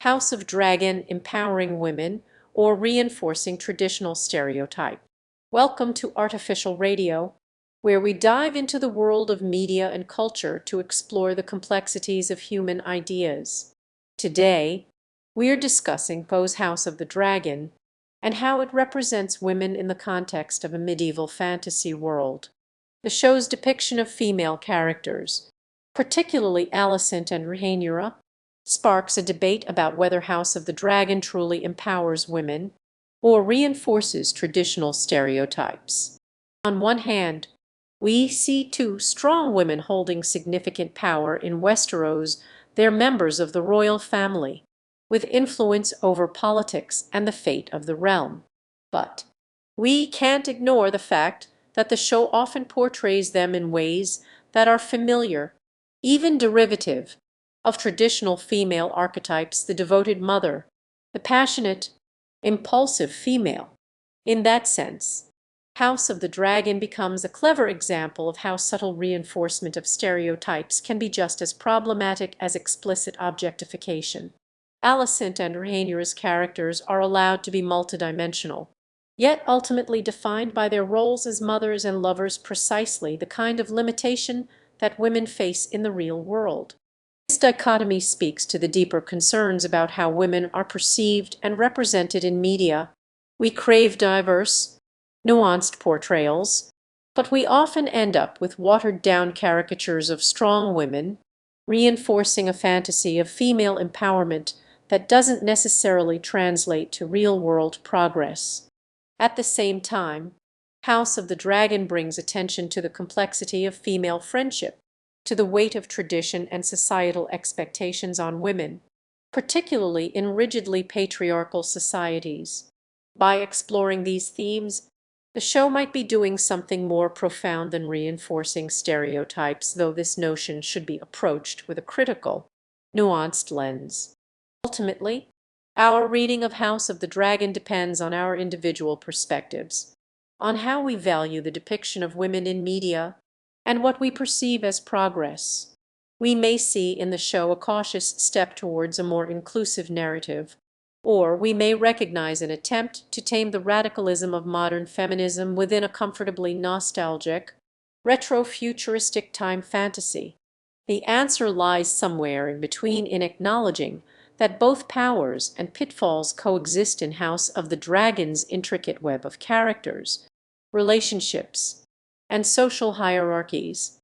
House of Dragon empowering women or reinforcing traditional stereotype. Welcome to Artificial Radio, where we dive into the world of media and culture to explore the complexities of human ideas. Today, we are discussing Poe's House of the Dragon and how it represents women in the context of a medieval fantasy world. The show's depiction of female characters, particularly Alicent and Rhaenyra, sparks a debate about whether House of the Dragon truly empowers women or reinforces traditional stereotypes. On one hand, we see two strong women holding significant power in Westeros. They're members of the royal family, with influence over politics and the fate of the realm. But we can't ignore the fact that the show often portrays them in ways that are familiar, even derivative, of traditional female archetypes: the devoted mother, the passionate, impulsive female. In that sense, House of the Dragon becomes a clever example of how subtle reinforcement of stereotypes can be just as problematic as explicit objectification. Alicent and Rhaenyra's characters are allowed to be multidimensional, yet ultimately defined by their roles as mothers and lovers, precisely the kind of limitation that women face in the real world. This dichotomy speaks to the deeper concerns about how women are perceived and represented in media. We crave diverse, nuanced portrayals, but we often end up with watered-down caricatures of strong women, reinforcing a fantasy of female empowerment that doesn't necessarily translate to real-world progress. At the same time, House of the Dragon brings attention to the complexity of female friendship, to the weight of tradition and societal expectations on women, particularly in rigidly patriarchal societies. By exploring these themes, the show might be doing something more profound than reinforcing stereotypes, though this notion should be approached with a critical, nuanced lens. Ultimately, our reading of House of the Dragon depends on our individual perspectives, on how we value the depiction of women in media, and what we perceive as progress. We may see in the show a cautious step towards a more inclusive narrative, or we may recognize an attempt to tame the radicalism of modern feminism within a comfortably nostalgic, retro-futuristic time fantasy. The answer lies somewhere in between, in acknowledging that both powers and pitfalls coexist in House of the Dragon's intricate web of characters, relationships, and social hierarchies.